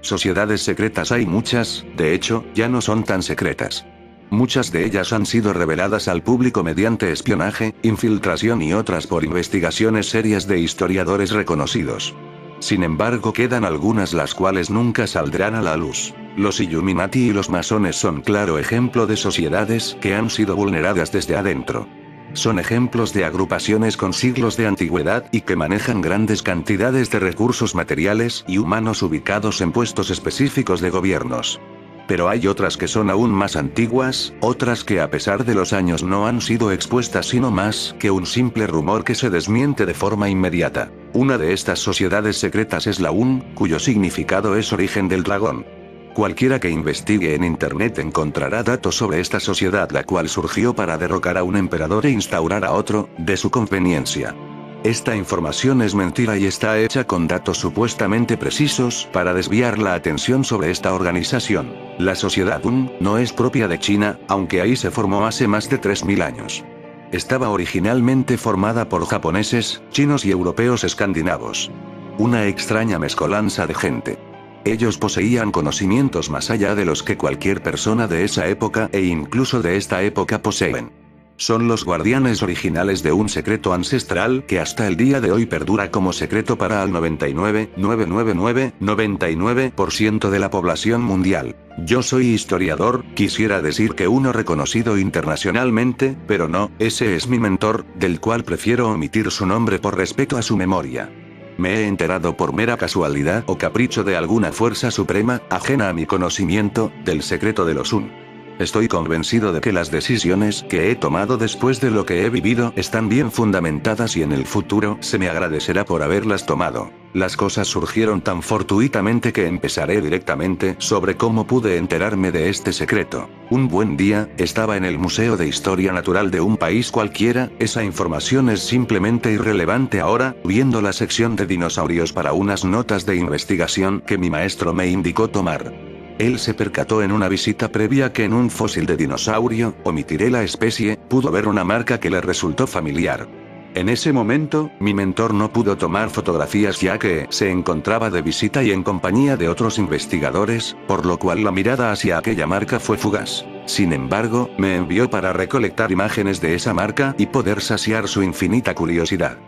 Sociedades secretas hay muchas, de hecho, ya no son tan secretas. Muchas de ellas han sido reveladas al público mediante espionaje, infiltración y otras por investigaciones serias de historiadores reconocidos. Sin embargo, quedan algunas las cuales nunca saldrán a la luz. Los Illuminati y los masones son claro ejemplo de sociedades que han sido vulneradas desde adentro. Son ejemplos de agrupaciones con siglos de antigüedad y que manejan grandes cantidades de recursos materiales y humanos ubicados en puestos específicos de gobiernos. Pero hay otras que son aún más antiguas, otras que a pesar de los años no han sido expuestas sino más que un simple rumor que se desmiente de forma inmediata. Una de estas sociedades secretas es la UN, cuyo significado es origen del dragón. Cualquiera que investigue en internet encontrará datos sobre esta sociedad, la cual surgió para derrocar a un emperador e instaurar a otro, de su conveniencia. Esta información es mentira y está hecha con datos supuestamente precisos para desviar la atención sobre esta organización. La sociedad UN no es propia de China, aunque ahí se formó hace más de 3000 años. Estaba originalmente formada por japoneses, chinos y europeos escandinavos. Una extraña mezcolanza de gente. Ellos poseían conocimientos más allá de los que cualquier persona de esa época e incluso de esta época poseen. Son los guardianes originales de un secreto ancestral que hasta el día de hoy perdura como secreto para el 99,999,99% de la población mundial. Yo soy historiador, quisiera decir que uno reconocido internacionalmente, pero no, ese es mi mentor, del cual prefiero omitir su nombre por respeto a su memoria. Me he enterado por mera casualidad o capricho de alguna fuerza suprema, ajena a mi conocimiento, del secreto de los UN. Estoy convencido de que las decisiones que he tomado después de lo que he vivido están bien fundamentadas y en el futuro se me agradecerá por haberlas tomado. Las cosas surgieron tan fortuitamente que empezaré directamente sobre cómo pude enterarme de este secreto. Un buen día, estaba en el Museo de Historia Natural de un país cualquiera, esa información es simplemente irrelevante ahora, viendo la sección de dinosaurios para unas notas de investigación que mi maestro me indicó tomar. Él se percató en una visita previa que en un fósil de dinosaurio, omitiré la especie, pudo ver una marca que le resultó familiar. En ese momento, mi mentor no pudo tomar fotografías ya que se encontraba de visita y en compañía de otros investigadores, por lo cual la mirada hacia aquella marca fue fugaz. Sin embargo, me envió para recolectar imágenes de esa marca y poder saciar su infinita curiosidad.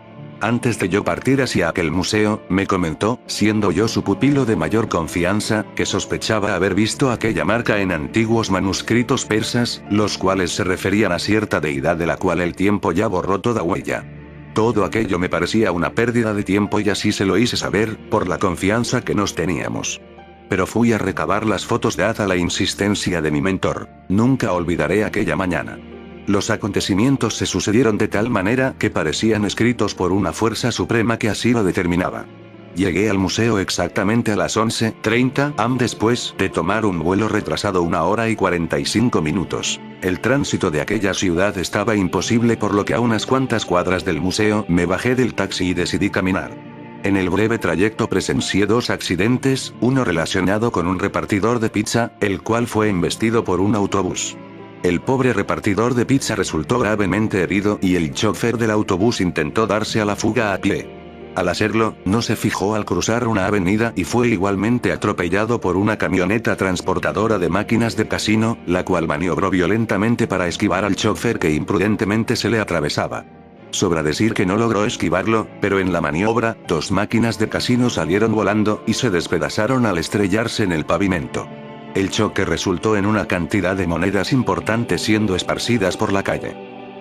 Antes de yo partir hacia aquel museo, me comentó, siendo yo su pupilo de mayor confianza, que sospechaba haber visto aquella marca en antiguos manuscritos persas, los cuales se referían a cierta deidad de la cual el tiempo ya borró toda huella. Todo aquello me parecía una pérdida de tiempo y así se lo hice saber, por la confianza que nos teníamos. Pero fui a recabar las fotos dada la insistencia de mi mentor. Nunca olvidaré aquella mañana. Los acontecimientos se sucedieron de tal manera que parecían escritos por una fuerza suprema que así lo determinaba. Llegué al museo exactamente a las 11:30 am después de tomar un vuelo retrasado 1 hora y 45 minutos. El tránsito de aquella ciudad estaba imposible, por lo que a unas cuantas cuadras del museo me bajé del taxi y decidí caminar. En el breve trayecto presencié 2 accidentes, uno relacionado con un repartidor de pizza, el cual fue embestido por un autobús. El pobre repartidor de pizza resultó gravemente herido y el chofer del autobús intentó darse a la fuga a pie. Al hacerlo, no se fijó al cruzar una avenida y fue igualmente atropellado por una camioneta transportadora de máquinas de casino, la cual maniobró violentamente para esquivar al chofer que imprudentemente se le atravesaba. Sobra decir que no logró esquivarlo, pero en la maniobra, 2 máquinas de casino salieron volando y se despedazaron al estrellarse en el pavimento. El choque resultó en una cantidad de monedas importante siendo esparcidas por la calle.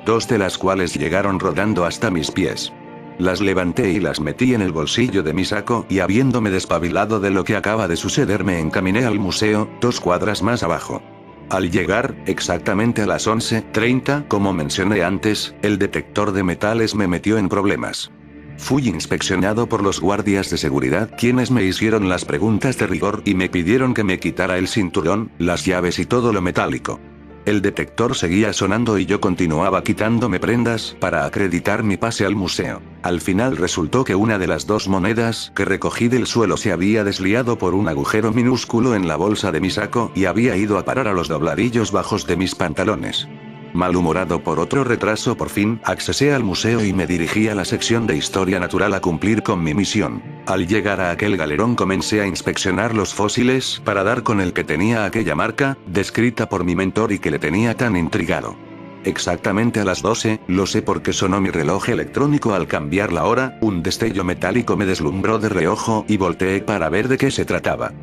2 de las cuales llegaron rodando hasta mis pies. Las levanté y las metí en el bolsillo de mi saco y habiéndome despabilado de lo que acaba de suceder me encaminé al museo, 2 cuadras más abajo. Al llegar, exactamente a las 11:30, como mencioné antes, el detector de metales me metió en problemas. Fui inspeccionado por los guardias de seguridad, quienes me hicieron las preguntas de rigor y me pidieron que me quitara el cinturón, las llaves y todo lo metálico. El detector seguía sonando y yo continuaba quitándome prendas para acreditar mi pase al museo. Al final resultó que una de las 2 monedas que recogí del suelo se había desliado por un agujero minúsculo en la bolsa de mi saco y había ido a parar a los dobladillos bajos de mis pantalones. Malhumorado por otro retraso, por fin accesé al museo y me dirigí a la sección de historia natural a cumplir con mi misión. Al llegar a aquel galerón comencé a inspeccionar los fósiles para dar con el que tenía aquella marca, descrita por mi mentor y que le tenía tan intrigado. Exactamente a las 12, lo sé porque sonó mi reloj electrónico al cambiar la hora, un destello metálico me deslumbró de reojo y volteé para ver de qué se trataba.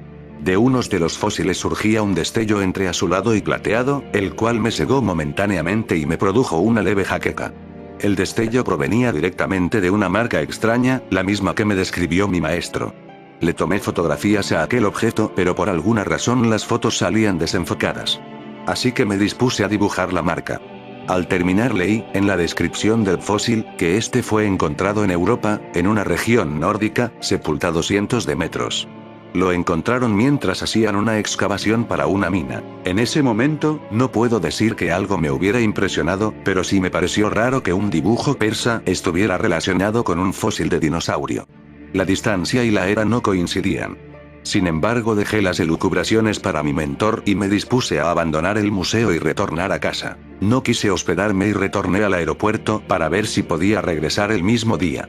De unos de los fósiles surgía un destello entre azulado y plateado, el cual me cegó momentáneamente y me produjo una leve jaqueca. El destello provenía directamente de una marca extraña, la misma que me describió mi maestro. Le tomé fotografías a aquel objeto, pero por alguna razón las fotos salían desenfocadas. Así que me dispuse a dibujar la marca. Al terminar leí, en la descripción del fósil, que este fue encontrado en Europa, en una región nórdica, sepultado cientos de metros. Lo encontraron mientras hacían una excavación para una mina. En ese momento, no puedo decir que algo me hubiera impresionado, pero sí me pareció raro que un dibujo persa estuviera relacionado con un fósil de dinosaurio. La distancia y la era no coincidían. Sin embargo, dejé las elucubraciones para mi mentor y me dispuse a abandonar el museo y retornar a casa. No quise hospedarme y retorné al aeropuerto para ver si podía regresar el mismo día.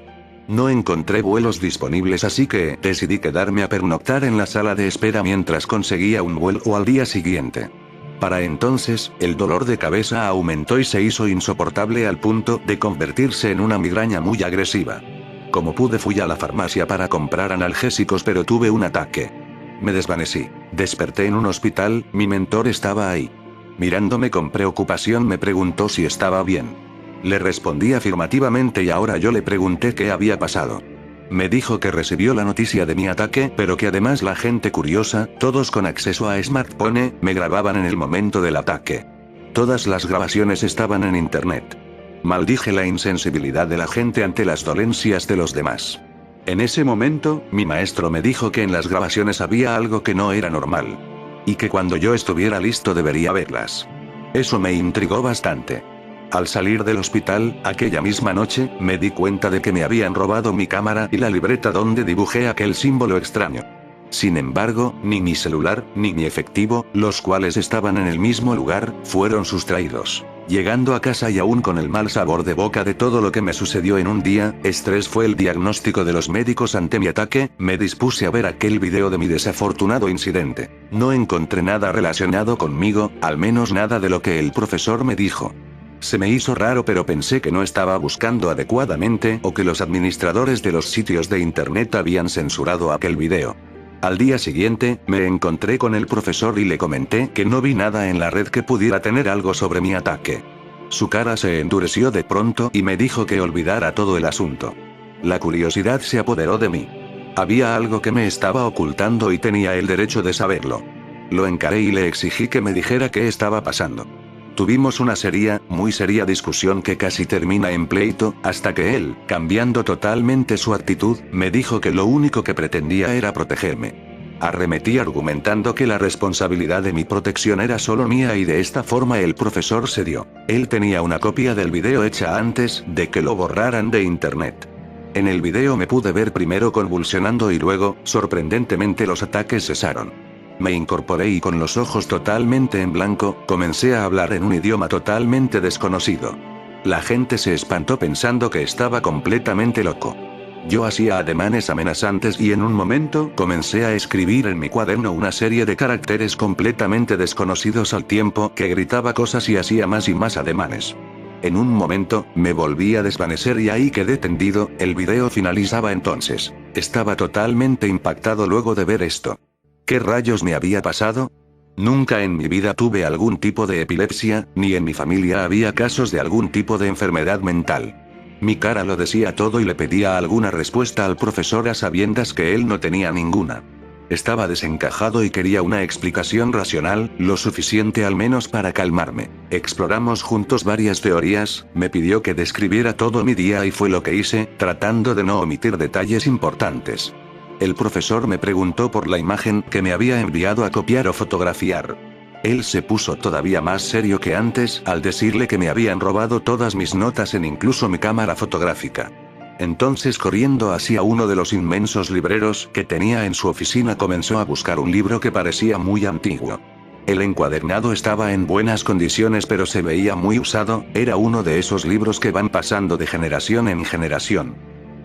No encontré vuelos disponibles, así que decidí quedarme a pernoctar en la sala de espera mientras conseguía un vuelo al día siguiente. Para entonces, el dolor de cabeza aumentó y se hizo insoportable al punto de convertirse en una migraña muy agresiva. Como pude fui a la farmacia para comprar analgésicos, pero tuve un ataque. Me desvanecí. Desperté en un hospital, mi mentor estaba ahí. Mirándome con preocupación me preguntó si estaba bien. Le respondí afirmativamente y ahora yo le pregunté qué había pasado. Me dijo que recibió la noticia de mi ataque, pero que además la gente curiosa, todos con acceso a smartphone, me grababan en el momento del ataque. Todas las grabaciones estaban en internet. Maldije la insensibilidad de la gente ante las dolencias de los demás. En ese momento, mi maestro me dijo que en las grabaciones había algo que no era normal. Y que cuando yo estuviera listo debería verlas. Eso me intrigó bastante. Al salir del hospital, aquella misma noche, me di cuenta de que me habían robado mi cámara y la libreta donde dibujé aquel símbolo extraño. Sin embargo, ni mi celular, ni mi efectivo, los cuales estaban en el mismo lugar, fueron sustraídos. Llegando a casa y aún con el mal sabor de boca de todo lo que me sucedió en un día, estrés fue el diagnóstico de los médicos ante mi ataque, me dispuse a ver aquel video de mi desafortunado incidente. No encontré nada relacionado conmigo, al menos nada de lo que el profesor me dijo. Se me hizo raro, pero pensé que no estaba buscando adecuadamente o que los administradores de los sitios de internet habían censurado aquel video. Al día siguiente, me encontré con el profesor y le comenté que no vi nada en la red que pudiera tener algo sobre mi ataque. Su cara se endureció de pronto y me dijo que olvidara todo el asunto. La curiosidad se apoderó de mí. Había algo que me estaba ocultando y tenía el derecho de saberlo. Lo encaré y le exigí que me dijera qué estaba pasando. Tuvimos una muy seria discusión que casi termina en pleito, hasta que él, cambiando totalmente su actitud, me dijo que lo único que pretendía era protegerme. Arremetí argumentando que la responsabilidad de mi protección era solo mía y de esta forma el profesor cedió. Él tenía una copia del video hecha antes de que lo borraran de internet. En el video me pude ver primero convulsionando y luego, sorprendentemente, los ataques cesaron. Me incorporé y con los ojos totalmente en blanco, comencé a hablar en un idioma totalmente desconocido. La gente se espantó pensando que estaba completamente loco. Yo hacía ademanes amenazantes y en un momento comencé a escribir en mi cuaderno una serie de caracteres completamente desconocidos al tiempo que gritaba cosas y hacía más y más ademanes. En un momento, me volví a desvanecer y ahí quedé tendido. El video finalizaba entonces. Estaba totalmente impactado luego de ver esto. ¿Qué rayos me había pasado? Nunca en mi vida tuve algún tipo de epilepsia, ni en mi familia había casos de algún tipo de enfermedad mental. Mi cara lo decía todo y le pedía alguna respuesta al profesor a sabiendas que él no tenía ninguna. Estaba desencajado y quería una explicación racional, lo suficiente al menos para calmarme. Exploramos juntos varias teorías, me pidió que describiera todo mi día y fue lo que hice, tratando de no omitir detalles importantes. El profesor me preguntó por la imagen que me había enviado a copiar o fotografiar. Él se puso todavía más serio que antes al decirle que me habían robado todas mis notas e incluso mi cámara fotográfica. Entonces, corriendo hacia uno de los inmensos libreros que tenía en su oficina, comenzó a buscar un libro que parecía muy antiguo. El encuadernado estaba en buenas condiciones pero se veía muy usado, era uno de esos libros que van pasando de generación en generación.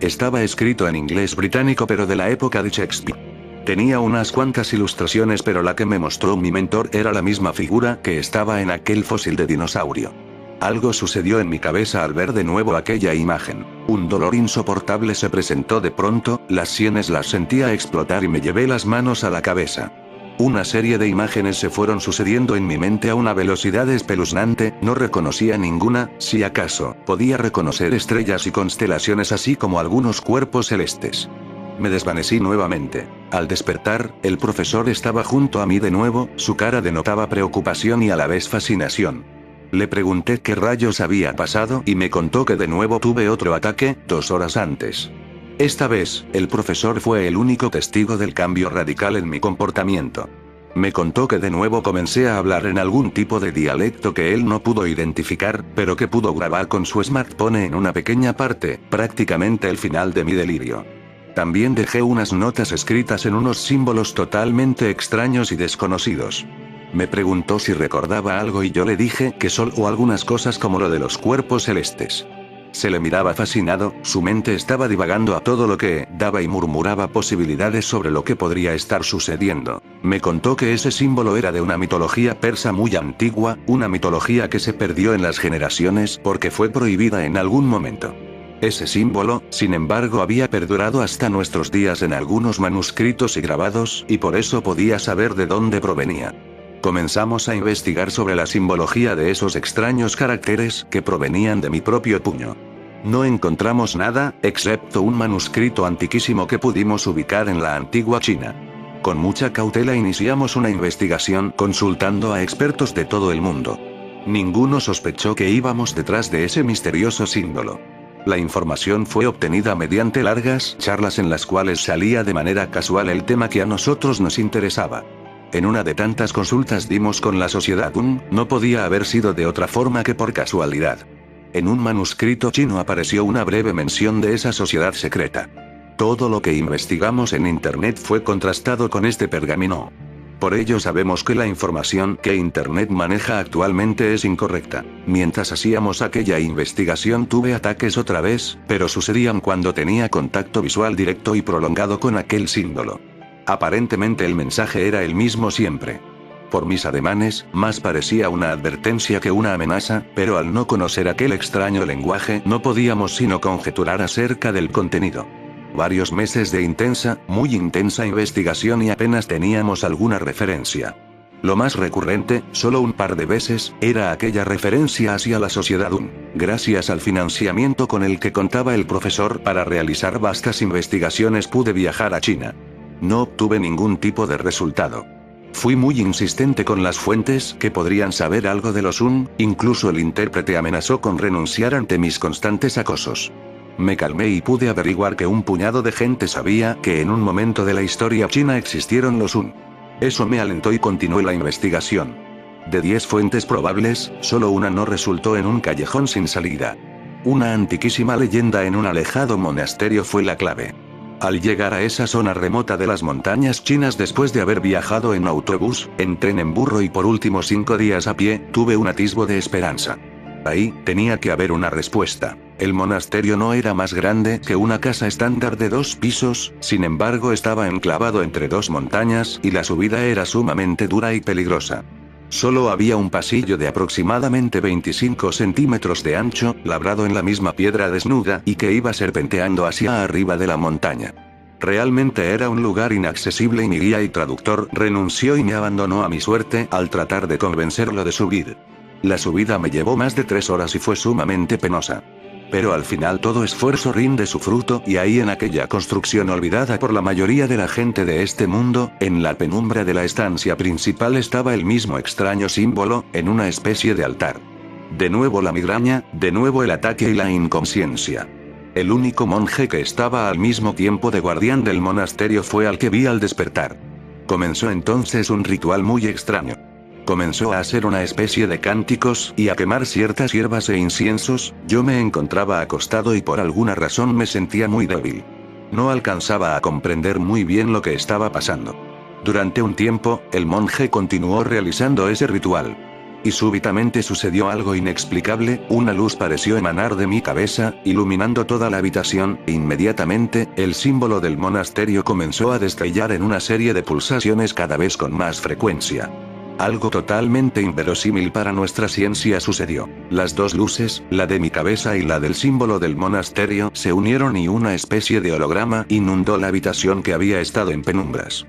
Estaba escrito en inglés británico pero de la época de Shakespeare. Tenía unas cuantas ilustraciones pero la que me mostró mi mentor era la misma figura que estaba en aquel fósil de dinosaurio. Algo sucedió en mi cabeza al ver de nuevo aquella imagen. Un dolor insoportable se presentó de pronto, las sienes las sentía explotar y me llevé las manos a la cabeza. Una serie de imágenes se fueron sucediendo en mi mente a una velocidad espeluznante, no reconocía ninguna, si acaso, podía reconocer estrellas y constelaciones así como algunos cuerpos celestes. Me desvanecí nuevamente. Al despertar, el profesor estaba junto a mí de nuevo, su cara denotaba preocupación y a la vez fascinación. Le pregunté qué rayos había pasado y me contó que de nuevo tuve otro ataque, 2 horas antes. Esta vez, el profesor fue el único testigo del cambio radical en mi comportamiento. Me contó que de nuevo comencé a hablar en algún tipo de dialecto que él no pudo identificar, pero que pudo grabar con su smartphone en una pequeña parte, prácticamente el final de mi delirio. También dejé unas notas escritas en unos símbolos totalmente extraños y desconocidos. Me preguntó si recordaba algo y yo le dije que solo algunas cosas como lo de los cuerpos celestes. Se le miraba fascinado, su mente estaba divagando a todo lo que daba y murmuraba posibilidades sobre lo que podría estar sucediendo. Me contó que ese símbolo era de una mitología persa muy antigua, una mitología que se perdió en las generaciones porque fue prohibida en algún momento. Ese símbolo, sin embargo, había perdurado hasta nuestros días en algunos manuscritos y grabados, y por eso podía saber de dónde provenía. Comenzamos a investigar sobre la simbología de esos extraños caracteres que provenían de mi propio puño. No encontramos nada, excepto un manuscrito antiquísimo que pudimos ubicar en la antigua China. Con mucha cautela iniciamos una investigación consultando a expertos de todo el mundo. Ninguno sospechó que íbamos detrás de ese misterioso símbolo. La información fue obtenida mediante largas charlas en las cuales salía de manera casual el tema que a nosotros nos interesaba. En una de tantas consultas dimos con la sociedad Un, no podía haber sido de otra forma que por casualidad. En un manuscrito chino apareció una breve mención de esa sociedad secreta. Todo lo que investigamos en internet fue contrastado con este pergamino. Por ello sabemos que la información que internet maneja actualmente es incorrecta. Mientras hacíamos aquella investigación tuve ataques otra vez, pero sucedían cuando tenía contacto visual directo y prolongado con aquel símbolo. Aparentemente el mensaje era el mismo siempre. Por mis ademanes, más parecía una advertencia que una amenaza, pero al no conocer aquel extraño lenguaje no podíamos sino conjeturar acerca del contenido. Varios meses de intensa, muy intensa investigación y apenas teníamos alguna referencia. Lo más recurrente, solo un par de veces, era aquella referencia hacia la sociedad Un. Gracias al financiamiento con el que contaba el profesor para realizar vastas investigaciones pude viajar a China. No obtuve ningún tipo de resultado. Fui muy insistente con las fuentes que podrían saber algo de los Un, incluso el intérprete amenazó con renunciar ante mis constantes acosos. Me calmé y pude averiguar que un puñado de gente sabía que en un momento de la historia china existieron los Un. Eso me alentó y continué la investigación. De 10 fuentes probables, solo una no resultó en un callejón sin salida. Una antiquísima leyenda en un alejado monasterio fue la clave. Al llegar a esa zona remota de las montañas chinas después de haber viajado en autobús, en tren en burro y por último 5 días a pie, tuve un atisbo de esperanza. Ahí, tenía que haber una respuesta. El monasterio no era más grande que una casa estándar de 2 pisos, sin embargo estaba enclavado entre 2 montañas y la subida era sumamente dura y peligrosa. Solo había un pasillo de aproximadamente 25 centímetros de ancho, labrado en la misma piedra desnuda y que iba serpenteando hacia arriba de la montaña. Realmente era un lugar inaccesible y mi guía y traductor renunció y me abandonó a mi suerte al tratar de convencerlo de subir. La subida me llevó más de 3 horas y fue sumamente penosa. Pero al final todo esfuerzo rinde su fruto y ahí en aquella construcción olvidada por la mayoría de la gente de este mundo, en la penumbra de la estancia principal estaba el mismo extraño símbolo, en una especie de altar. De nuevo la migraña, de nuevo el ataque y la inconsciencia. El único monje que estaba al mismo tiempo de guardián del monasterio fue al que vi al despertar. Comenzó entonces un ritual muy extraño. Comenzó a hacer una especie de cánticos y a quemar ciertas hierbas e inciensos. Yo me encontraba acostado y por alguna razón me sentía muy débil. No alcanzaba a comprender muy bien lo que estaba pasando. Durante un tiempo, el monje continuó realizando ese ritual. Y súbitamente sucedió algo inexplicable, una luz pareció emanar de mi cabeza, iluminando toda la habitación, e inmediatamente, el símbolo del monasterio comenzó a destellar en una serie de pulsaciones cada vez con más frecuencia. Algo totalmente inverosímil para nuestra ciencia sucedió. Las dos luces, la de mi cabeza y la del símbolo del monasterio, se unieron y una especie de holograma inundó la habitación que había estado en penumbras.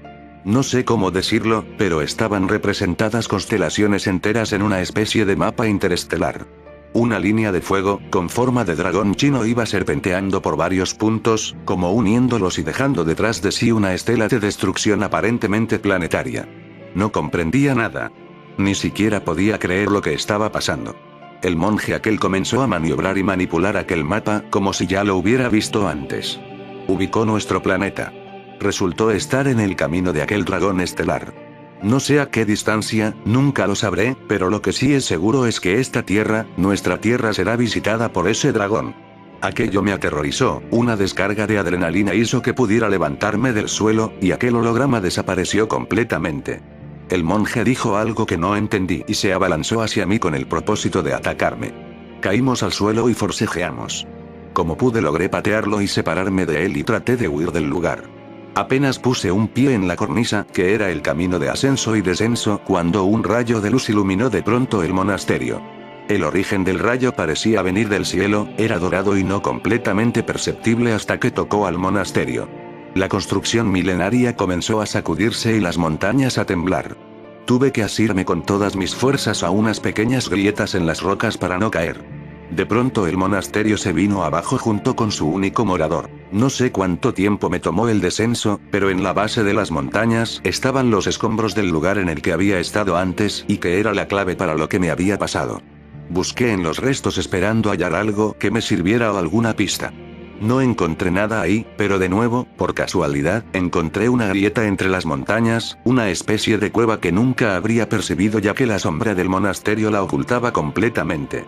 No sé cómo decirlo, pero estaban representadas constelaciones enteras en una especie de mapa interestelar. Una línea de fuego, con forma de dragón chino iba serpenteando por varios puntos, como uniéndolos y dejando detrás de sí una estela de destrucción aparentemente planetaria. No comprendía nada. Ni siquiera podía creer lo que estaba pasando. El monje aquel comenzó a maniobrar y manipular aquel mapa, como si ya lo hubiera visto antes. Ubicó nuestro planeta. Resultó estar en el camino de aquel dragón estelar. No sé a qué distancia, nunca lo sabré, pero lo que sí es seguro es que esta tierra, nuestra tierra será visitada por ese dragón. Aquello me aterrorizó, una descarga de adrenalina hizo que pudiera levantarme del suelo, y aquel holograma desapareció completamente. El monje dijo algo que no entendí y se abalanzó hacia mí con el propósito de atacarme. Caímos al suelo y forcejeamos. Como pude logré patearlo y separarme de él y traté de huir del lugar. Apenas puse un pie en la cornisa, que era el camino de ascenso y descenso, cuando un rayo de luz iluminó de pronto el monasterio. El origen del rayo parecía venir del cielo, era dorado y no completamente perceptible hasta que tocó al monasterio. La construcción milenaria comenzó a sacudirse y las montañas a temblar. Tuve que asirme con todas mis fuerzas a unas pequeñas grietas en las rocas para no caer. De pronto el monasterio se vino abajo junto con su único morador. No sé cuánto tiempo me tomó el descenso, pero en la base de las montañas estaban los escombros del lugar en el que había estado antes y que era la clave para lo que me había pasado. Busqué en los restos esperando hallar algo que me sirviera o alguna pista. No encontré nada ahí, pero de nuevo, por casualidad, encontré una grieta entre las montañas, una especie de cueva que nunca habría percibido ya que la sombra del monasterio la ocultaba completamente.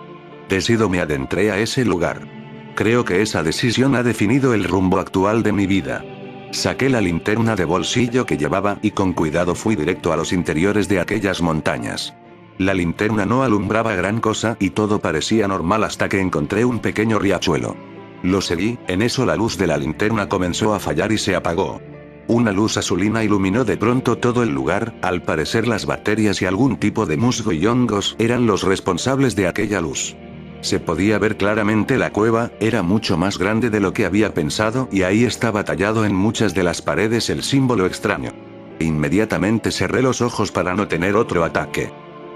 Decido me adentré a ese lugar. Creo que esa decisión ha definido el rumbo actual de mi vida. Saqué la linterna de bolsillo que llevaba y con cuidado fui directo a los interiores de aquellas montañas. La linterna no alumbraba gran cosa y todo parecía normal hasta que encontré un pequeño riachuelo. Lo seguí, en eso la luz de la linterna comenzó a fallar y se apagó. Una luz azulina iluminó de pronto todo el lugar, al parecer las bacterias y algún tipo de musgo y hongos eran los responsables de aquella luz. Se podía ver claramente la cueva, era mucho más grande de lo que había pensado y ahí estaba tallado en muchas de las paredes el símbolo extraño. Inmediatamente cerré los ojos para no tener otro ataque.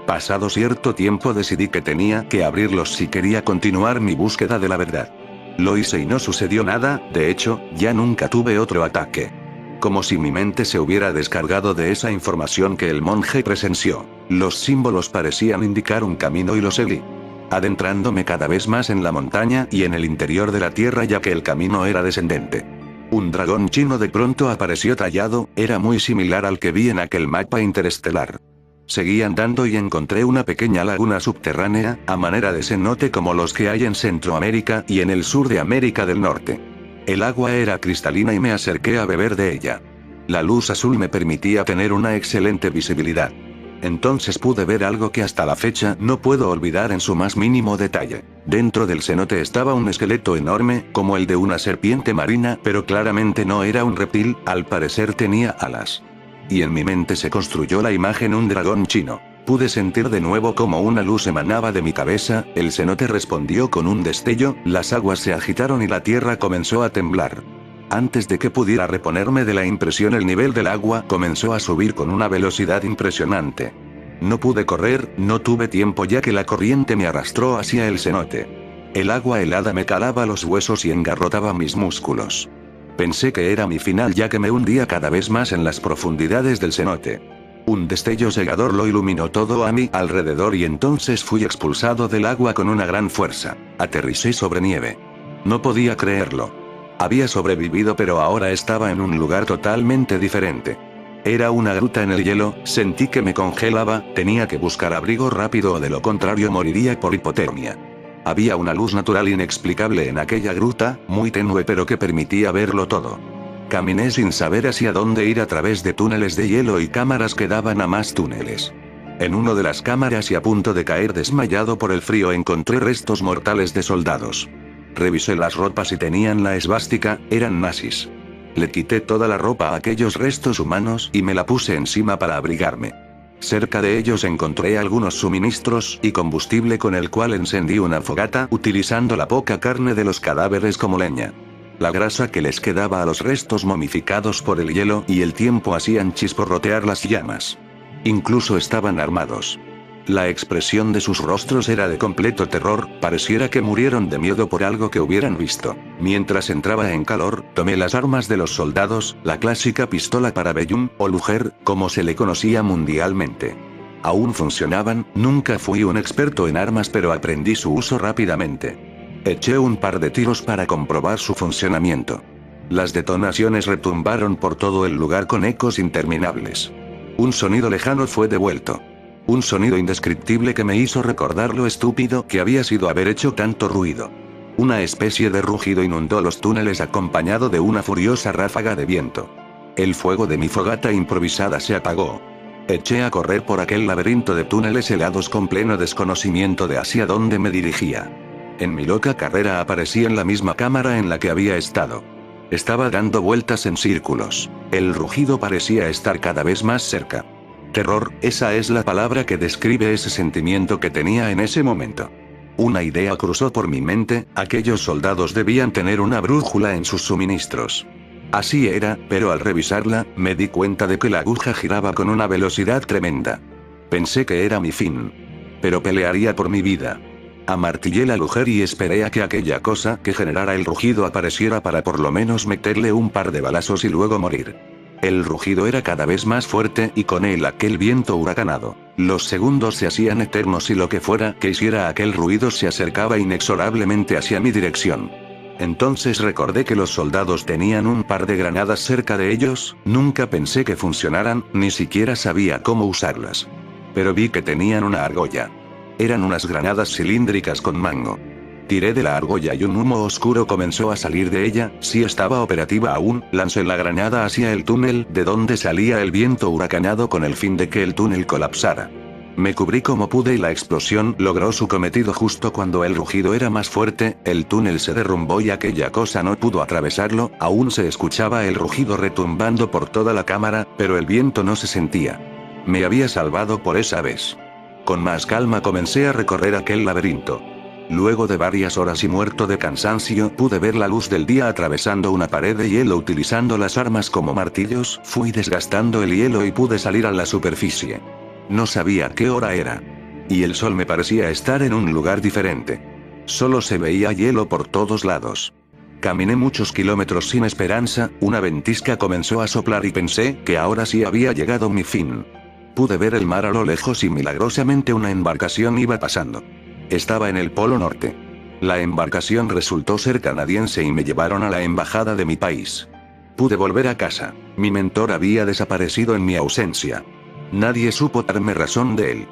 Pasado cierto tiempo decidí que tenía que abrirlos si quería continuar mi búsqueda de la verdad. Lo hice y no sucedió nada, de hecho, ya nunca tuve otro ataque. Como si mi mente se hubiera descargado de esa información que el monje presenció. Los símbolos parecían indicar un camino y lo seguí. Adentrándome cada vez más en la montaña y en el interior de la tierra ya que el camino era descendente. Un dragón chino de pronto apareció tallado, era muy similar al que vi en aquel mapa interestelar. Seguí andando y encontré una pequeña laguna subterránea, a manera de cenote como los que hay en Centroamérica y en el sur de América del Norte. El agua era cristalina y me acerqué a beber de ella. La luz azul me permitía tener una excelente visibilidad. Entonces pude ver algo que hasta la fecha no puedo olvidar en su más mínimo detalle. Dentro del cenote estaba un esqueleto enorme, como el de una serpiente marina, pero claramente no era un reptil, al parecer tenía alas. Y en mi mente se construyó la imagen un dragón chino. Pude sentir de nuevo como una luz emanaba de mi cabeza, el cenote respondió con un destello, las aguas se agitaron y la tierra comenzó a temblar. Antes de que pudiera reponerme de la impresión el nivel del agua comenzó a subir con una velocidad impresionante. No pude correr, no tuve tiempo ya que la corriente me arrastró hacia el cenote. El agua helada me calaba los huesos y engarrotaba mis músculos. Pensé que era mi final ya que me hundía cada vez más en las profundidades del cenote. Un destello cegador lo iluminó todo a mi alrededor y entonces fui expulsado del agua con una gran fuerza. Aterricé sobre nieve. No podía creerlo. Había sobrevivido pero ahora estaba en un lugar totalmente diferente. Era una gruta en el hielo, sentí que me congelaba, tenía que buscar abrigo rápido o de lo contrario moriría por hipotermia. Había una luz natural inexplicable en aquella gruta, muy tenue pero que permitía verlo todo. Caminé sin saber hacia dónde ir a través de túneles de hielo y cámaras que daban a más túneles. En uno de las cámaras y a punto de caer desmayado por el frío encontré restos mortales de soldados. Revisé las ropas y tenían la esvástica, eran nazis. Le quité toda la ropa a aquellos restos humanos y me la puse encima para abrigarme. Cerca de ellos encontré algunos suministros y combustible con el cual encendí una fogata utilizando la poca carne de los cadáveres como leña. La grasa que les quedaba a los restos momificados por el hielo y el tiempo hacían chisporrotear las llamas. Incluso estaban armados. La expresión de sus rostros era de completo terror, pareciera que murieron de miedo por algo que hubieran visto. Mientras entraba en calor, tomé las armas de los soldados, la clásica pistola Parabellum, o Luger, como se le conocía mundialmente. Aún funcionaban, nunca fui un experto en armas pero aprendí su uso rápidamente. Eché un par de tiros para comprobar su funcionamiento. Las detonaciones retumbaron por todo el lugar con ecos interminables. Un sonido lejano fue devuelto. Un sonido indescriptible que me hizo recordar lo estúpido que había sido haber hecho tanto ruido. Una especie de rugido inundó los túneles acompañado de una furiosa ráfaga de viento. El fuego de mi fogata improvisada se apagó. Eché a correr por aquel laberinto de túneles helados con pleno desconocimiento de hacia dónde me dirigía. En mi loca carrera aparecí en la misma cámara en la que había estado. Estaba dando vueltas en círculos. El rugido parecía estar cada vez más cerca. Terror, esa es la palabra que describe ese sentimiento que tenía en ese momento. Una idea cruzó por mi mente, aquellos soldados debían tener una brújula en sus suministros. Así era, pero al revisarla, me di cuenta de que la aguja giraba con una velocidad tremenda. Pensé que era mi fin. Pero pelearía por mi vida. Amartillé la Luger y esperé a que aquella cosa que generara el rugido apareciera para por lo menos meterle un par de balazos y luego morir. El rugido era cada vez más fuerte y con él aquel viento huracanado. Los segundos se hacían eternos y lo que fuera que hiciera aquel ruido se acercaba inexorablemente hacia mi dirección. Entonces recordé que los soldados tenían un par de granadas cerca de ellos, nunca pensé que funcionaran, ni siquiera sabía cómo usarlas. Pero vi que tenían una argolla. Eran unas granadas cilíndricas con mango. Tiré de la argolla y un humo oscuro comenzó a salir de ella, si estaba operativa aún, lancé la granada hacia el túnel de donde salía el viento huracanado con el fin de que el túnel colapsara. Me cubrí como pude y la explosión logró su cometido justo cuando el rugido era más fuerte, el túnel se derrumbó y aquella cosa no pudo atravesarlo, aún se escuchaba el rugido retumbando por toda la cámara, pero el viento no se sentía. Me había salvado por esa vez. Con más calma comencé a recorrer aquel laberinto. Luego de varias horas y muerto de cansancio, pude ver la luz del día atravesando una pared de hielo utilizando las armas como martillos, fui desgastando el hielo y pude salir a la superficie. No sabía qué hora era. Y el sol me parecía estar en un lugar diferente. Solo se veía hielo por todos lados. Caminé muchos kilómetros sin esperanza, una ventisca comenzó a soplar y pensé que ahora sí había llegado mi fin. Pude ver el mar a lo lejos y milagrosamente una embarcación iba pasando. Estaba en el Polo Norte. La embarcación resultó ser canadiense y me llevaron a la embajada de mi país. Pude volver a casa. Mi mentor había desaparecido en mi ausencia. Nadie supo darme razón de él.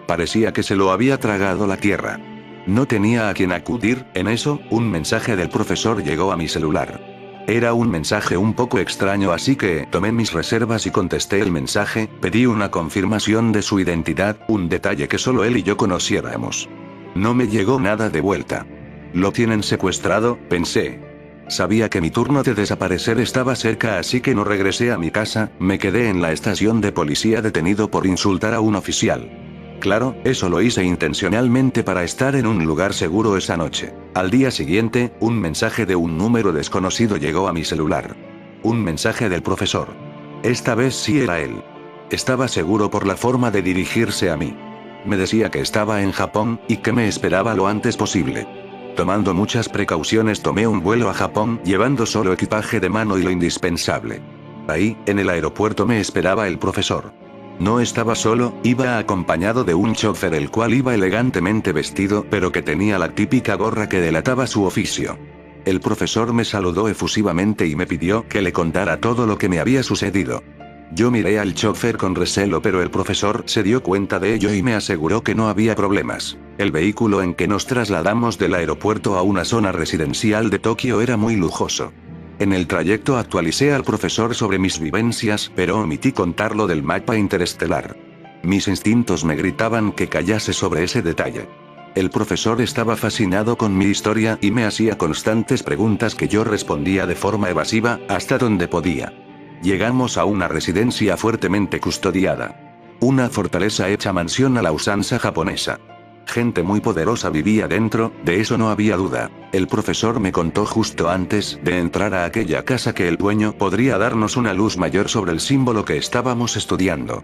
Parecía que se lo había tragado la tierra. No tenía a quien acudir, en eso, un mensaje del profesor llegó a mi celular. Era un mensaje un poco extraño así que tomé mis reservas y contesté el mensaje, pedí una confirmación de su identidad, un detalle que solo él y yo conociéramos. No me llegó nada de vuelta. Lo tienen secuestrado, pensé. Sabía que mi turno de desaparecer estaba cerca así que no regresé a mi casa, me quedé en la estación de policía detenido por insultar a un oficial. Claro, eso lo hice intencionalmente para estar en un lugar seguro esa noche. Al día siguiente, un mensaje de un número desconocido llegó a mi celular. Un mensaje del profesor. Esta vez sí era él. Estaba seguro por la forma de dirigirse a mí. Me decía que estaba en Japón, y que me esperaba lo antes posible. Tomando muchas precauciones tomé un vuelo a Japón, llevando solo equipaje de mano y lo indispensable. Ahí, en el aeropuerto me esperaba el profesor. No estaba solo, iba acompañado de un chofer el cual iba elegantemente vestido pero que tenía la típica gorra que delataba su oficio. El profesor me saludó efusivamente y me pidió que le contara todo lo que me había sucedido. Yo miré al chofer con recelo pero el profesor se dio cuenta de ello y me aseguró que no había problemas. El vehículo en que nos trasladamos del aeropuerto a una zona residencial de Tokio era muy lujoso. En el trayecto actualicé al profesor sobre mis vivencias, pero omití contarlo del mapa interestelar. Mis instintos me gritaban que callase sobre ese detalle. El profesor estaba fascinado con mi historia y me hacía constantes preguntas que yo respondía de forma evasiva, hasta donde podía. Llegamos a una residencia fuertemente custodiada. Una fortaleza hecha mansión a la usanza japonesa. Gente muy poderosa vivía dentro, de eso no había duda. El profesor me contó justo antes de entrar a aquella casa que el dueño podría darnos una luz mayor sobre el símbolo que estábamos estudiando.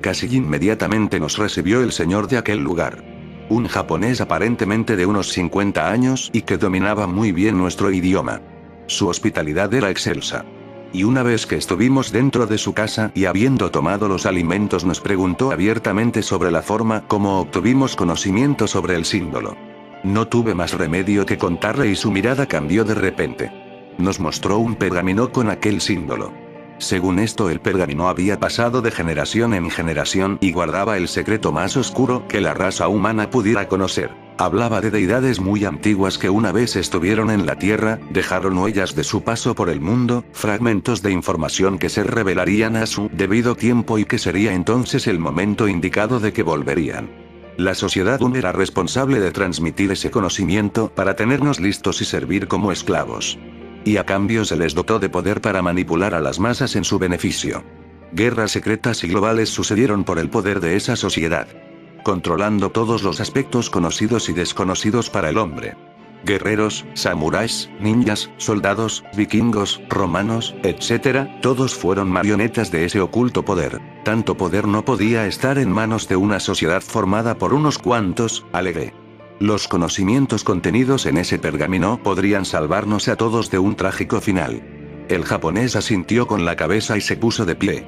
Casi inmediatamente nos recibió el señor de aquel lugar. Un japonés aparentemente de unos 50 años y que dominaba muy bien nuestro idioma. Su hospitalidad era excelsa. Y una vez que estuvimos dentro de su casa y habiendo tomado los alimentos nos preguntó abiertamente sobre la forma como obtuvimos conocimiento sobre el símbolo. No tuve más remedio que contarle y su mirada cambió de repente. Nos mostró un pergamino con aquel símbolo. Según esto el pergamino había pasado de generación en generación y guardaba el secreto más oscuro que la raza humana pudiera conocer. Hablaba de deidades muy antiguas que una vez estuvieron en la Tierra, dejaron huellas de su paso por el mundo, fragmentos de información que se revelarían a su debido tiempo y que sería entonces el momento indicado de que volverían. La sociedad era responsable de transmitir ese conocimiento para tenernos listos y servir como esclavos. Y a cambio se les dotó de poder para manipular a las masas en su beneficio. Guerras secretas y globales sucedieron por el poder de esa sociedad. Controlando todos los aspectos conocidos y desconocidos para el hombre. Guerreros, samuráis, ninjas, soldados, vikingos, romanos, etc., todos fueron marionetas de ese oculto poder. Tanto poder no podía estar en manos de una sociedad formada por unos cuantos, alegué. Los conocimientos contenidos en ese pergamino podrían salvarnos a todos de un trágico final. El japonés asintió con la cabeza y se puso de pie.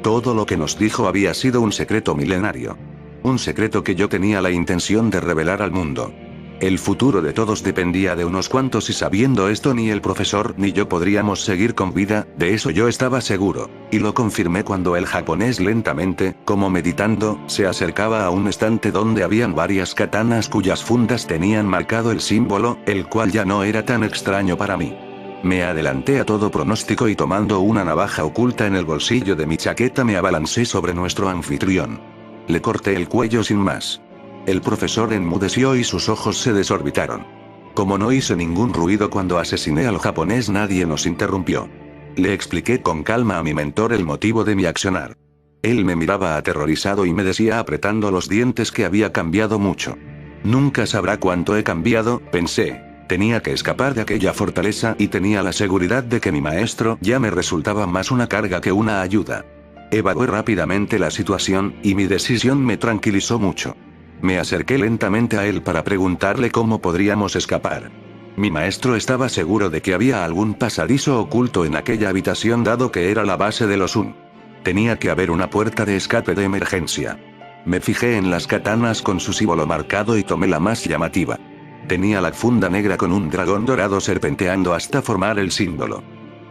Todo lo que nos dijo había sido un secreto milenario. Un secreto que yo tenía la intención de revelar al mundo. El futuro de todos dependía de unos cuantos y sabiendo esto ni el profesor ni yo podríamos seguir con vida, de eso yo estaba seguro. Y lo confirmé cuando el japonés lentamente, como meditando, se acercaba a un estante donde habían varias katanas cuyas fundas tenían marcado el símbolo, el cual ya no era tan extraño para mí. Me adelanté a todo pronóstico y tomando una navaja oculta en el bolsillo de mi chaqueta me abalancé sobre nuestro anfitrión. Le corté el cuello sin más. El profesor enmudeció y sus ojos se desorbitaron. Como no hice ningún ruido cuando asesiné al japonés, nadie nos interrumpió. Le expliqué con calma a mi mentor el motivo de mi accionar. Él me miraba aterrorizado y me decía apretando los dientes que había cambiado mucho. Nunca sabrá cuánto he cambiado, pensé. Tenía que escapar de aquella fortaleza y tenía la seguridad de que mi maestro ya me resultaba más una carga que una ayuda. Evalué rápidamente la situación, y mi decisión me tranquilizó mucho. Me acerqué lentamente a él para preguntarle cómo podríamos escapar. Mi maestro estaba seguro de que había algún pasadizo oculto en aquella habitación dado que era la base de los Un. Tenía que haber una puerta de escape de emergencia. Me fijé en las katanas con su símbolo marcado y tomé la más llamativa. Tenía la funda negra con un dragón dorado serpenteando hasta formar el símbolo.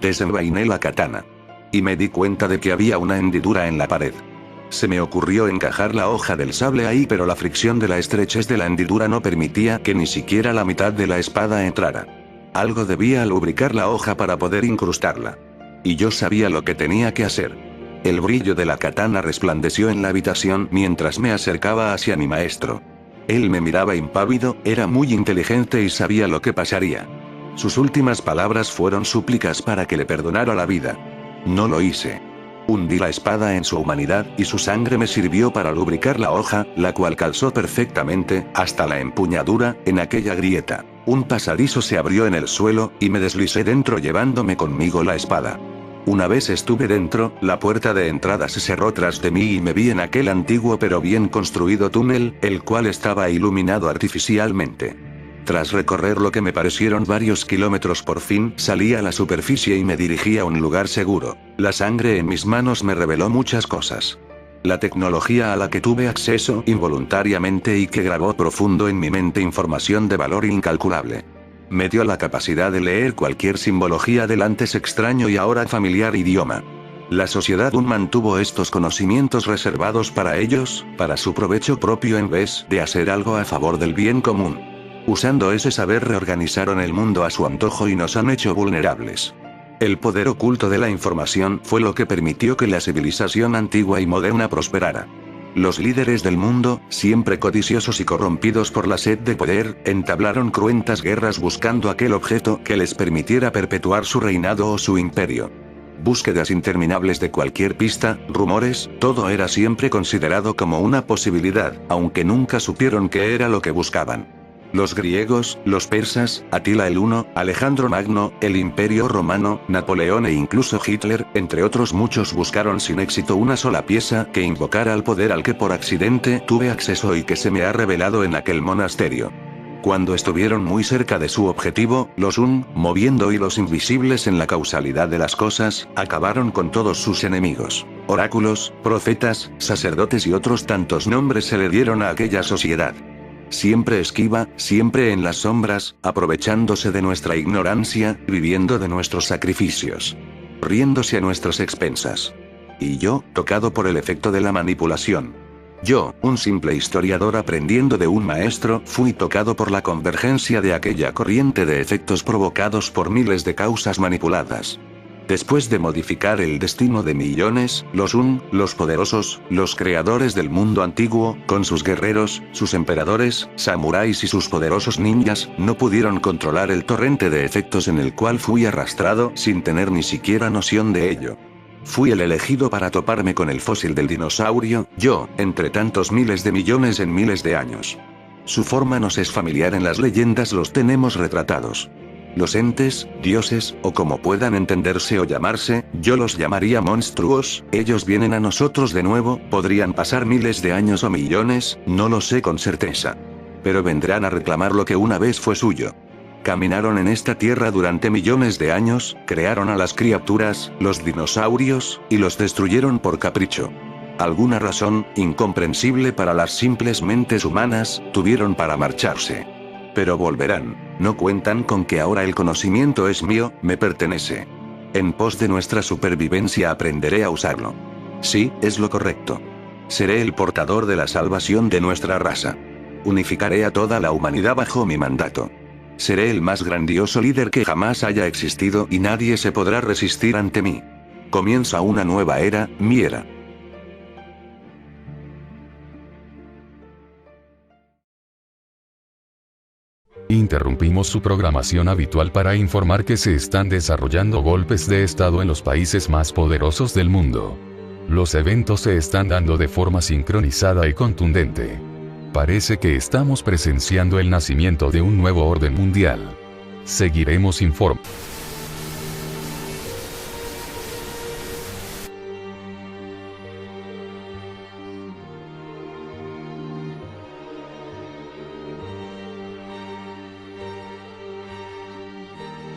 Desenvainé la katana. Y me di cuenta de que había una hendidura en la pared. Se me ocurrió encajar la hoja del sable ahí, pero la fricción de la estrechez de la hendidura no permitía que ni siquiera la mitad de la espada entrara. Algo debía lubricar la hoja para poder incrustarla. Y yo sabía lo que tenía que hacer. El brillo de la katana resplandeció en la habitación mientras me acercaba hacia mi maestro. Él me miraba impávido, era muy inteligente y sabía lo que pasaría. Sus últimas palabras fueron súplicas para que le perdonara la vida. No lo hice. Hundí la espada en su humanidad, y su sangre me sirvió para lubricar la hoja, la cual calzó perfectamente, hasta la empuñadura, en aquella grieta. Un pasadizo se abrió en el suelo, y me deslicé dentro llevándome conmigo la espada. Una vez estuve dentro, la puerta de entrada se cerró tras de mí y me vi en aquel antiguo pero bien construido túnel, el cual estaba iluminado artificialmente. Tras recorrer lo que me parecieron varios kilómetros por fin salí a la superficie y me dirigí a un lugar seguro. La sangre en mis manos me reveló muchas cosas. La tecnología a la que tuve acceso involuntariamente y que grabó profundo en mi mente información de valor incalculable. Me dio la capacidad de leer cualquier simbología del antes extraño y ahora familiar idioma. La sociedad mantuvo estos conocimientos reservados para ellos, para su provecho propio en vez de hacer algo a favor del bien común. Usando ese saber reorganizaron el mundo a su antojo y nos han hecho vulnerables. El poder oculto de la información fue lo que permitió que la civilización antigua y moderna prosperara. Los líderes del mundo, siempre codiciosos y corrompidos por la sed de poder, entablaron cruentas guerras buscando aquel objeto que les permitiera perpetuar su reinado o su imperio. Búsquedas interminables de cualquier pista, rumores, todo era siempre considerado como una posibilidad, aunque nunca supieron qué era lo que buscaban. Los griegos, los persas, Atila el Huno, Alejandro Magno, el Imperio Romano, Napoleón e incluso Hitler, entre otros muchos buscaron sin éxito una sola pieza que invocara al poder al que por accidente tuve acceso y que se me ha revelado en aquel monasterio. Cuando estuvieron muy cerca de su objetivo, los moviendo hilos invisibles en la causalidad de las cosas, acabaron con todos sus enemigos. Oráculos, profetas, sacerdotes y otros tantos nombres se le dieron a aquella sociedad. Siempre esquiva, siempre en las sombras, aprovechándose de nuestra ignorancia, viviendo de nuestros sacrificios. Riéndose a nuestras expensas. Y yo, tocado por el efecto de la manipulación. Yo, un simple historiador aprendiendo de un maestro, fui tocado por la convergencia de aquella corriente de efectos provocados por miles de causas manipuladas. Después de modificar el destino de millones, los poderosos, los creadores del mundo antiguo, con sus guerreros, sus emperadores, samuráis y sus poderosos ninjas, no pudieron controlar el torrente de efectos en el cual fui arrastrado sin tener ni siquiera noción de ello. Fui el elegido para toparme con el fósil del dinosaurio, yo, entre tantos miles de millones en miles de años. Su forma nos es familiar, en las leyendas los tenemos retratados. Los entes, dioses, o como puedan entenderse o llamarse, yo los llamaría monstruos, ellos vienen a nosotros de nuevo, podrían pasar miles de años o millones, no lo sé con certeza. Pero vendrán a reclamar lo que una vez fue suyo. Caminaron en esta tierra durante millones de años, crearon a las criaturas, los dinosaurios, y los destruyeron por capricho. Alguna razón, incomprensible para las simples mentes humanas, tuvieron para marcharse. Pero volverán. No cuentan con que ahora el conocimiento es mío, me pertenece. En pos de nuestra supervivencia aprenderé a usarlo. Sí, es lo correcto. Seré el portador de la salvación de nuestra raza. Unificaré a toda la humanidad bajo mi mandato. Seré el más grandioso líder que jamás haya existido y nadie se podrá resistir ante mí. Comienza una nueva era, mi era. Interrumpimos su programación habitual para informar que se están desarrollando golpes de estado en los países más poderosos del mundo. Los eventos se están dando de forma sincronizada y contundente. Parece que estamos presenciando el nacimiento de un nuevo orden mundial. Seguiremos informando.